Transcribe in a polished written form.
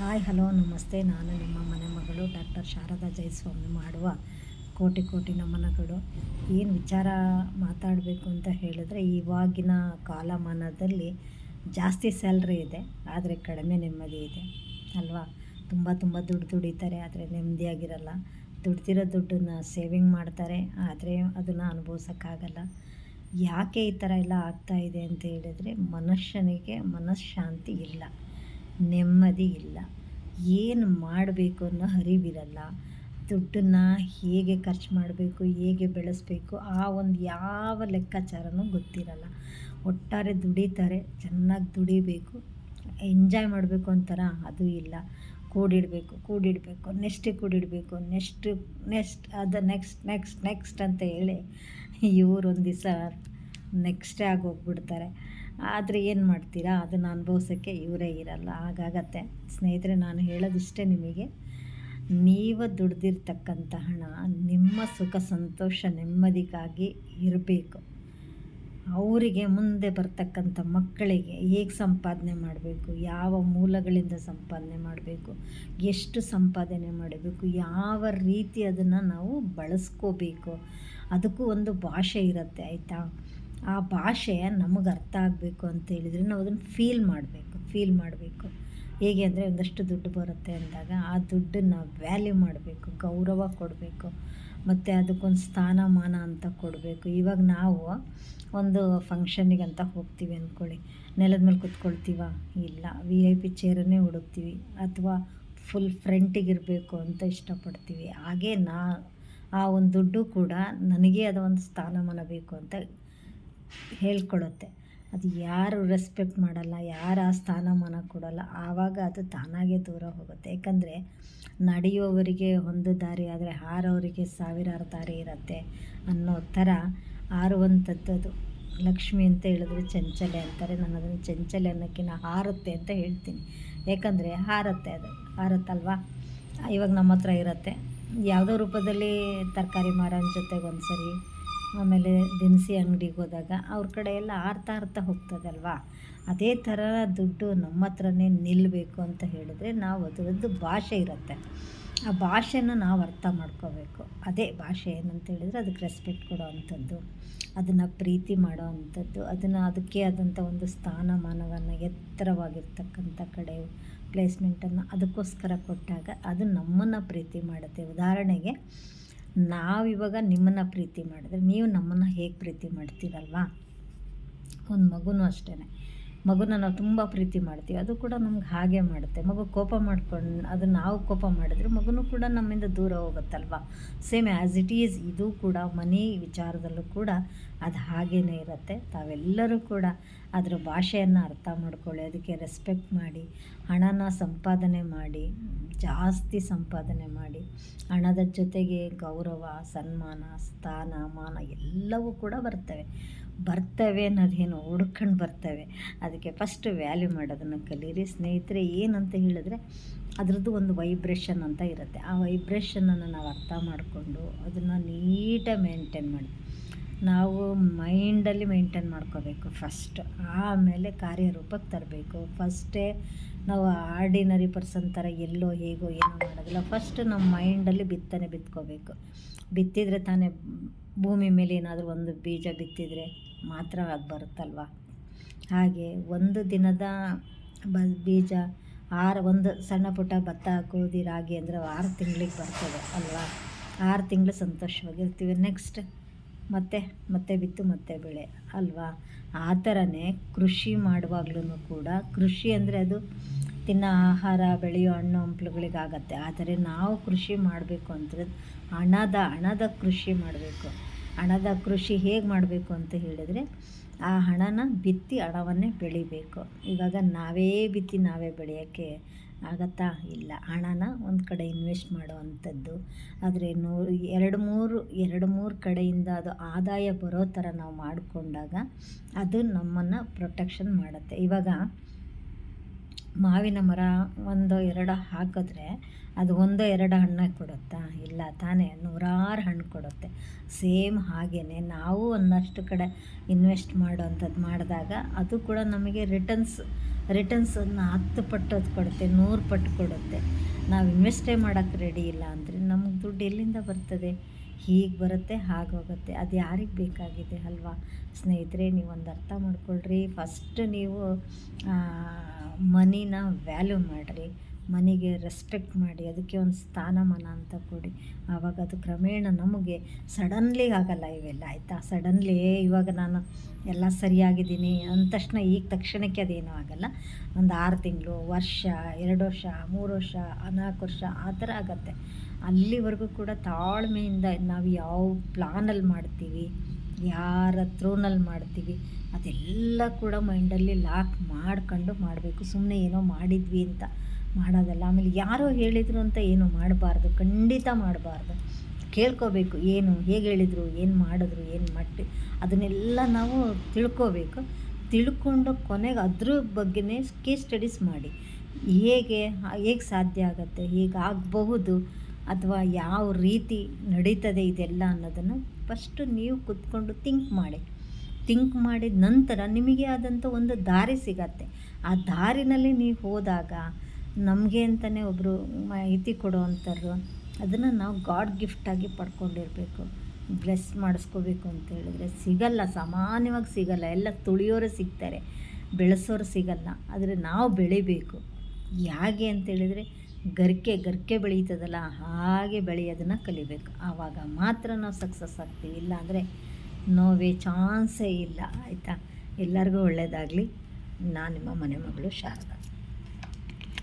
Hi hello ನಮಸ್ತೆ. ನಾನು ನಿಮ್ಮ ಮನೆ ಮಗಳು ಡಾಕ್ಟರ್ ಶಾರದಾ ಜಯಸ್ವಾಮಿ ಮಾಡುವ ಕೋಟಿ ಕೋಟಿ ನಮನಗಳು. ಏನು ವಿಚಾರ ಮಾತಾಡಬೇಕು ಅಂತ ಹೇಳಿದ್ರೆ, ಇವಾಗಿನ ಕಾಲಮಾನದಲ್ಲಿ ಜಾಸ್ತಿ ಸ್ಯಾಲ್ರಿ ಇದೆ, ಆದರೆ ಕಡಿಮೆ ನೆಮ್ಮದಿ ಇದೆ ಅಲ್ವಾ. ತುಂಬ ದುಡಿತಾರೆ, ಆದರೆ ನೆಮ್ಮದಿಯಾಗಿರಲ್ಲ. ದುಡ್ದಿರೋ ದುಡ್ಡನ್ನು ಸೇವಿಂಗ್ ಮಾಡ್ತಾರೆ, ಆದರೆ ಅದನ್ನು ಅನುಭವಿಸೋಕ್ಕಾಗಲ್ಲ. ಯಾಕೆ ಈ ಥರ ಎಲ್ಲ ಆಗ್ತಾಯಿದೆ ಅಂತ ಹೇಳಿದರೆ, ಮನುಷ್ಯನಿಗೆ ಮನಃಶಾಂತಿ ಇಲ್ಲ, ನೆಮ್ಮದಿ ಇಲ್ಲ, ಏನು ಮಾಡಬೇಕು ಅನ್ನೋ ಅರಿವಿರಲ್ಲ. ದುಡ್ಡನ್ನು ಹೇಗೆ ಖರ್ಚು ಮಾಡಬೇಕು, ಹೇಗೆ ಬೆಳೆಸಬೇಕು, ಆ ಒಂದು ಯಾವ ಲೆಕ್ಕಾಚಾರನೂ ಗೊತ್ತಿರಲ್ಲ. ಒಟ್ಟಾರೆ ದುಡಿತಾರೆ, ಚೆನ್ನಾಗಿ ದುಡಿಬೇಕು, ಎಂಜಾಯ್ ಮಾಡಬೇಕು ಅಂತಾರ, ಅದು ಇಲ್ಲ. ಕೂಡಿಡಬೇಕು, ನೆಕ್ಸ್ಟಿಗೆ ಕೂಡಿಡಬೇಕು, ನೆಕ್ಸ್ಟ್ ಅದು ನೆಕ್ಸ್ಟ್ ಅಂತ ಹೇಳಿ ಇವರು ಒಂದು ದಿವಸ ನೆಕ್ಸ್ಟೇ ಆಗೋಗ್ಬಿಡ್ತಾರೆ. ಆದರೆ ಏನು ಮಾಡ್ತೀರಾ, ಅದನ್ನು ಅನುಭವಿಸೋಕ್ಕೆ ಇವರೇ ಇರಲ್ಲ, ಹಾಗಾಗತ್ತೆ. ಸ್ನೇಹಿತರೆ, ನಾನು ಹೇಳೋದಿಷ್ಟೇ ನಿಮಗೆ, ನೀವು ದುಡ್ದಿರ್ತಕ್ಕಂಥ ಹಣ ನಿಮ್ಮ ಸುಖ ಸಂತೋಷ ನೆಮ್ಮದಿಗಾಗಿ ಇರಬೇಕು. ಅವರಿಗೆ ಮುಂದೆ ಬರ್ತಕ್ಕಂಥ ಮಕ್ಕಳಿಗೆ ಹೇಗೆ ಸಂಪಾದನೆ ಮಾಡಬೇಕು, ಯಾವ ಮೂಲಗಳಿಂದ ಸಂಪಾದನೆ ಮಾಡಬೇಕು, ಎಷ್ಟು ಸಂಪಾದನೆ ಮಾಡಬೇಕು, ಯಾವ ರೀತಿ ಅದನ್ನು ನಾವು ಬಳಸ್ಕೋಬೇಕು, ಅದಕ್ಕೂ ಒಂದು ಭಾಷೆ ಇರುತ್ತೆ, ಆಯಿತಾ. ಆ ಭಾಷೆ ನಮಗೆ ಅರ್ಥ ಆಗಬೇಕು ಅಂತೇಳಿದರೆ ನಾವು ಅದನ್ನು ಫೀಲ್ ಮಾಡಬೇಕು. ಹೇಗೆ ಅಂದರೆ, ಒಂದಷ್ಟು ದುಡ್ಡು ಬರುತ್ತೆ ಅಂದಾಗ ಆ ದುಡ್ಡನ್ನು ವ್ಯಾಲ್ಯೂ ಮಾಡಬೇಕು, ಗೌರವ ಕೊಡಬೇಕು, ಮತ್ತು ಅದಕ್ಕೊಂದು ಸ್ಥಾನಮಾನ ಅಂತ ಕೊಡಬೇಕು. ಇವಾಗ ನಾವು ಒಂದು ಫಂಕ್ಷನ್ನಿಗಂತ ಹೋಗ್ತೀವಿ ಅಂದ್ಕೊಳ್ಳಿ, ನೆಲದ ಮೇಲೆ ಕೂತ್ಕೊಳ್ತೀವ? ಇಲ್ಲ, VIP ಚೇರನ್ನೇ ಹುಡುಕ್ತೀವಿ, ಅಥವಾ ಫುಲ್ ಫ್ರಂಟಿಗಿರಬೇಕು ಅಂತ ಇಷ್ಟಪಡ್ತೀವಿ. ಹಾಗೆ ಆ ಒಂದು ದುಡ್ಡು ಕೂಡ ನನಗೆ ಅದು ಒಂದು ಸ್ಥಾನಮಾನ ಬೇಕು ಅಂತ ಹೇಳ್ಕೊಳ್ಳುತ್ತೆ. ಅದು ಯಾರು ರೆಸ್ಪೆಕ್ಟ್ ಮಾಡಲ್ಲ, ಯಾರು ಆ ಸ್ಥಾನಮಾನ ಕೊಡಲ್ಲ, ಆವಾಗ ಅದು ತಾನಾಗೇ ದೂರ ಹೋಗುತ್ತೆ. ಯಾಕಂದರೆ ನಡೆಯುವವರಿಗೆ ಒಂದು ದಾರಿ, ಆದರೆ ಹಾರೋರಿಗೆ ಸಾವಿರಾರು ದಾರಿ ಇರುತ್ತೆ ಅನ್ನೋ ಥರ ಹಾರುವಂಥದ್ದು. ಅದು ಲಕ್ಷ್ಮಿ ಅಂತ ಹೇಳಿದ್ರೆ ಚಂಚಲೆ ಅಂತಾರೆ. ನಾನು ಅದನ್ನು ಚಂಚಲೆ ಅನ್ನೋಕ್ಕಿಂತ ಹಾರುತ್ತೆ ಅಂತ ಹೇಳ್ತೀನಿ. ಯಾಕಂದರೆ ಅದು ಹಾರುತ್ತಲ್ವ. ಇವಾಗ ನಮ್ಮ ಹತ್ರ ಇರುತ್ತೆ, ಯಾವುದೋ ರೂಪದಲ್ಲಿ ತರಕಾರಿ ಮಾರೋನ ಜೊತೆಗೆ ಒಂದು ಸರಿ, ಆಮೇಲೆ ದಿನಸಿ ಅಂಗಡಿಗೆ ಹೋದಾಗ ಅವ್ರ ಕಡೆ ಎಲ್ಲ ಆರ್ತಾ ಹೋಗ್ತದಲ್ವ. ಅದೇ ಥರ ದುಡ್ಡು ನಮ್ಮ ಹತ್ರನೇ ನಿಲ್ಲಬೇಕು ಅಂತ ಹೇಳಿದ್ರೆ, ನಾವು ಅದರದ್ದು ಭಾಷೆ ಇರುತ್ತೆ, ಆ ಭಾಷೆನ ನಾವು ಅರ್ಥ ಮಾಡ್ಕೋಬೇಕು. ಅದೇ ಭಾಷೆ ಏನಂತ ಹೇಳಿದರೆ, ಅದಕ್ಕೆ ರೆಸ್ಪೆಕ್ಟ್ ಕೊಡೋ ಅಂಥದ್ದು, ಅದನ್ನು ಪ್ರೀತಿ ಮಾಡೋ ಅಂಥದ್ದು, ಅದಕ್ಕೆ ಆದಂಥ ಒಂದು ಸ್ಥಾನಮಾನವನ್ನು ಎತ್ತರವಾಗಿರ್ತಕ್ಕಂಥ ಕಡೆ ಪ್ಲೇಸ್ಮೆಂಟನ್ನು ಅದಕ್ಕೋಸ್ಕರ ಕೊಟ್ಟಾಗ ಅದು ನಮ್ಮನ್ನು ಪ್ರೀತಿ ಮಾಡುತ್ತೆ. ಉದಾಹರಣೆಗೆ, ನಾವಿವಾಗ ನಿಮ್ಮನ್ನು ಪ್ರೀತಿ ಮಾಡಿದ್ರೆ ನೀವು ನಮ್ಮನ್ನು ಹೇಗೆ ಪ್ರೀತಿ ಮಾಡ್ತೀರಲ್ವಾ. ಒಂದು ಮಗುನೂ ಅಷ್ಟೇ, ಮಗುನ ನಾವು ತುಂಬ ಪ್ರೀತಿ ಮಾಡ್ತೀವಿ, ಅದು ಕೂಡ ನಮ್ಗೆ ಹಾಗೆ ಮಾಡುತ್ತೆ. ಮಗು ಕೋಪ ಮಾಡ್ಕೊಂಡು ಅದು ನಾವು ಕೋಪ ಮಾಡಿದ್ರೆ ಮಗುನೂ ಕೂಡ ನಮ್ಮಿಂದ ದೂರ ಹೋಗುತ್ತಲ್ವ. ಸೇಮ್ ಆ್ಯಸ್ ಇಟ್ ಈಸ್ ಇದು ಕೂಡ ಮನಿ ವಿಚಾರದಲ್ಲೂ ಕೂಡ ಅದು ಹಾಗೇ ಇರುತ್ತೆ. ತಾವೆಲ್ಲರೂ ಕೂಡ ಅದರ ಭಾಷೆಯನ್ನು ಅರ್ಥ ಮಾಡ್ಕೊಳ್ಳಿ, ಅದಕ್ಕೆ ರೆಸ್ಪೆಕ್ಟ್ ಮಾಡಿ, ಹಣನ ಸಂಪಾದನೆ ಮಾಡಿ, ಜಾಸ್ತಿ ಸಂಪಾದನೆ ಮಾಡಿ. ಹಣದ ಜೊತೆಗೆ ಗೌರವ, ಸನ್ಮಾನ, ಸ್ಥಾನ, ಮಾನ ಎಲ್ಲವೂ ಕೂಡ ಬರ್ತವೆ ಅನ್ನೋದೇನು ಹುಡ್ಕೊಂಡು ಬರ್ತವೆ. ಅದಕ್ಕೆ ಫಸ್ಟ್ ವ್ಯಾಲ್ಯೂ ಮಾಡೋದನ್ನು ಕಲೀರಿ ಸ್ನೇಹಿತರೆ. ಏನಂತ ಹೇಳಿದ್ರೆ, ಅದರದ್ದು ಒಂದು ವೈಬ್ರೇಷನ್ ಅಂತ ಇರುತ್ತೆ. ಆ ವೈಬ್ರೇಷನನ್ನು ನಾವು ಅರ್ಥ ಮಾಡಿಕೊಂಡು ಅದನ್ನು ನೀಟಾಗಿ ಮೇಂಟೈನ್ ಮಾಡಿ, ನಾವು ಮೈಂಡಲ್ಲಿ ಮೇಂಟೈನ್ ಮಾಡ್ಕೋಬೇಕು ಫಸ್ಟ್. ಆಮೇಲೆ ಕಾರ್ಯರೂಪಕ್ಕೆ ತರಬೇಕು. ಫಸ್ಟೇ ನಾವು ಆರ್ಡಿನರಿ ಪರ್ಸನ್ ಥರ ಎಲ್ಲೋ ಹೇಗೋ ಏನೋ ಮಾಡೋದಿಲ್ಲ. ಫಸ್ಟ್ ನಮ್ಮ ಮೈಂಡಲ್ಲಿ ಬಿತ್ಕೋಬೇಕು. ಬಿತ್ತಿದರೆ ತಾನೇ ಭೂಮಿ ಮೇಲೆ ಏನಾದರೂ ಒಂದು ಬೀಜ ಬಿತ್ತಿದರೆ ಮಾತ್ರ ಅದು ಬರುತ್ತಲ್ವ. ಹಾಗೆ ಒಂದು ದಿನದ ಬೀಜ ಒಂದು ಸಣ್ಣ ಪುಟ್ಟ ಭತ್ತ, ಗೋಧಿ, ರಾಗಿ ಅಂದರೆ 6 ತಿಂಗಳಿಗೆ ಬರ್ತದೆ ಅಲ್ವಾ. 6 ತಿಂಗಳು ಸಂತೋಷವಾಗಿರ್ತೀವಿ. ನೆಕ್ಸ್ಟ್ ಮತ್ತೆ ಬಿತ್ತು ಮತ್ತೆ ಬೆಳೆ ಅಲ್ವಾ. ಆ ಥರನೇ ಕೃಷಿ ಮಾಡುವಾಗ್ಲೂ ಕೂಡ, ಕೃಷಿ ಅಂದರೆ ಅದು ತಿನ್ನೋ ಆಹಾರ, ಬೆಳೆಯೋ ಹಣ್ಣು ಹಂಪಲುಗಳಿಗಾಗತ್ತೆ. ಆದರೆ ನಾವು ಕೃಷಿ ಮಾಡಬೇಕು ಅಂದರೆ ಹಣದ ಕೃಷಿ ಮಾಡಬೇಕು. ಹಣದ ಕೃಷಿ ಹೇಗೆ ಮಾಡಬೇಕು ಅಂತ ಹೇಳಿದರೆ, ಆ ಹಣನ ಬಿತ್ತಿ ಹಣವನ್ನೇ ಬೆಳಿಬೇಕು. ಇವಾಗ ನಾವೇ ಬಿತ್ತಿ ನಾವೇ ಬೆಳೆಯೋಕ್ಕೆ ಆಗತ್ತಾ? ಇಲ್ಲ. ಹಣನ ಒಂದು ಕಡೆ ಇನ್ವೆಸ್ಟ್ ಮಾಡುವಂಥದ್ದು, ಆದರೆ 2-3 ಕಡೆಯಿಂದ ಅದು ಆದಾಯ ಬರೋ ಥರ ನಾವು ಮಾಡಿಕೊಂಡಾಗ ಅದು ನಮ್ಮನ್ನು ಪ್ರೊಟೆಕ್ಷನ್ ಮಾಡುತ್ತೆ. ಇವಾಗ ಮಾವಿನ ಮರ ಒಂದೋ ಎರಡೋ ಹಾಕಿದ್ರೆ ಅದು ಒಂದೋ ಎರಡೋ ಹಣ್ಣು ಕೊಡುತ್ತಾ? ಇಲ್ಲ ತಾನೇ, ನೂರಾರು ಹಣ್ಣು ಕೊಡುತ್ತೆ. ಸೇಮ್ ಹಾಗೆಯೇ ನಾವು ಒಂದಷ್ಟು ಕಡೆ ಇನ್ವೆಸ್ಟ್ ಮಾಡೋವಂಥದ್ದು ಮಾಡಿದಾಗ ಅದು ಕೂಡ ನಮಗೆ ರಿಟರ್ನ್ಸನ್ನು 10 ಪಟ್ಟು ಅದು ಕೊಡುತ್ತೆ, 100 ಪಟ್ಟು ಕೊಡುತ್ತೆ. ನಾವು ಇನ್ವೆಸ್ಟೇ ಮಾಡೋಕ್ಕೆ ರೆಡಿ ಇಲ್ಲ ಅಂದರೆ ನಮಗೆ ದುಡ್ಡು ಎಲ್ಲಿಂದ ಬರ್ತದೆ? ಹೀಗೆ ಬರುತ್ತೆ, ಹಾಗೆ ಹೋಗುತ್ತೆ. ಅದು ಯಾರಿಗೆ ಬೇಕಾಗಿದೆ ಅಲ್ವಾ? ಸ್ನೇಹಿತರೆ, ನೀವೊಂದು ಅರ್ಥ ಮಾಡ್ಕೊಳ್ರಿ. ಫಸ್ಟ್ ನೀವು ಮನಿನ ವ್ಯಾಲ್ಯೂ ಮಾಡಿರಿ, ಮನಿಗೆ ರೆಸ್ಪೆಕ್ಟ್ ಮಾಡಿ, ಅದಕ್ಕೆ ಒಂದು ಸ್ಥಾನಮಾನ ಅಂತ ಕೊಡಿ. ಆವಾಗ ಅದು ಕ್ರಮೇಣ ನಮಗೆ ಸಡನ್ಲಿ ಆಗಲ್ಲ ಇವೆಲ್ಲ, ಆಯಿತಾ? ಸಡನ್ಲಿ ಇವಾಗ ನಾನು ಎಲ್ಲ ಸರಿಯಾಗಿದ್ದೀನಿ ಅಂದ ತಕ್ಷಣ ಈಗ ತಕ್ಷಣಕ್ಕೆ ಅದೇನೂ ಆಗಲ್ಲ. ಒಂದು 6 ತಿಂಗಳು, ವರ್ಷ, 2 ವರ್ಷ, 3 ವರ್ಷ, 4 ವರ್ಷ ಆ ಥರ ಆಗತ್ತೆ. ಅಲ್ಲಿವರೆಗೂ ಕೂಡ ತಾಳ್ಮೆಯಿಂದ ನಾವು ಯಾವ ಪ್ಲಾನಲ್ಲಿ ಮಾಡ್ತೀವಿ, ಯಾರ ಥ್ರೂನಲ್ಲಿ ಮಾಡ್ತೀವಿ, ಅದೆಲ್ಲ ಕೂಡ ಮೈಂಡಲ್ಲಿ ಲಾಕ್ ಮಾಡ್ಕೊಂಡು ಮಾಡಬೇಕು. ಸುಮ್ಮನೆ ಏನೋ ಮಾಡಿದ್ವಿ ಅಂತ ಮಾಡೋದಲ್ಲ. ಆಮೇಲೆ ಯಾರೋ ಹೇಳಿದರು ಅಂತ ಏನು ಮಾಡಬಾರ್ದು, ಖಂಡಿತ ಮಾಡಬಾರ್ದು. ಕೇಳ್ಕೋಬೇಕು, ಏನು ಹೇಗೆ ಹೇಳಿದರು, ಏನು ಮಾಡಿದ್ರು, ಏನು ಮಟ್ಟಿ, ಅದನ್ನೆಲ್ಲ ನಾವು ತಿಳ್ಕೋಬೇಕು. ತಿಳ್ಕೊಂಡು ಕೊನೆಗೆ ಅದ್ರ ಬಗ್ಗೆನೇ ಕೇಸ್ ಸ್ಟಡೀಸ್ ಮಾಡಿ. ಹೇಗೆ ಸಾಧ್ಯ ಆಗುತ್ತೆ, ಹೀಗಾಗಬಹುದು, ಅಥವಾ ಯಾವ ರೀತಿ ನಡೀತದೆ ಇದೆಲ್ಲ ಅನ್ನೋದನ್ನು ಫಸ್ಟು ನೀವು ಕೂತ್ಕೊಂಡು ಥಿಂಕ್ ಮಾಡಿದ ನಂತರ ನಿಮಗೆ ಆದಂಥ ಒಂದು ದಾರಿ ಸಿಗತ್ತೆ. ಆ ದಾರಿನಲ್ಲಿ ನೀವು ಹೋದಾಗ ನಮಗೆ ಅಂತಲೇ ಒಬ್ಬರು ಮಾಹಿತಿ ಕೊಡುವಂಥವ್ರು, ಅದನ್ನು ನಾವು ಗಾಡ್ ಗಿಫ್ಟಾಗಿ ಪಡ್ಕೊಂಡಿರಬೇಕು. ಬ್ಲೆಸ್ ಮಾಡಿಸ್ಕೋಬೇಕು ಅಂತ ಹೇಳಿದ್ರೆ ಸಿಗಲ್ಲ, ಸಾಮಾನ್ಯವಾಗಿ ಸಿಗಲ್ಲ. ಎಲ್ಲ ತುಳಿಯೋರು ಸಿಗ್ತಾರೆ, ಬೆಳೆಸೋರು ಸಿಗಲ್ಲ. ಆದರೆ ನಾವು ಬೆಳಿಬೇಕು. ಹೇಗೆ ಅಂತೇಳಿದರೆ ಗರಿಕೆ ಬೆಳೀತದಲ್ಲ, ಹಾಗೆ ಬೆಳೆಯೋದನ್ನು ಕಲಿಬೇಕು. ಆವಾಗ ಮಾತ್ರ ನಾವು ಸಕ್ಸಸ್ ಆಗ್ತೀವಿ. ಇಲ್ಲಾಂದರೆ ನೋವೇ ಚಾನ್ಸೇ ಇಲ್ಲ, ಆಯಿತಾ? ಎಲ್ಲರಿಗೂ ಒಳ್ಳೆಯದಾಗಲಿ. ನಾನು ನಿಮ್ಮ ಮನೆ ಮಗಳು ಶಾರದಾ.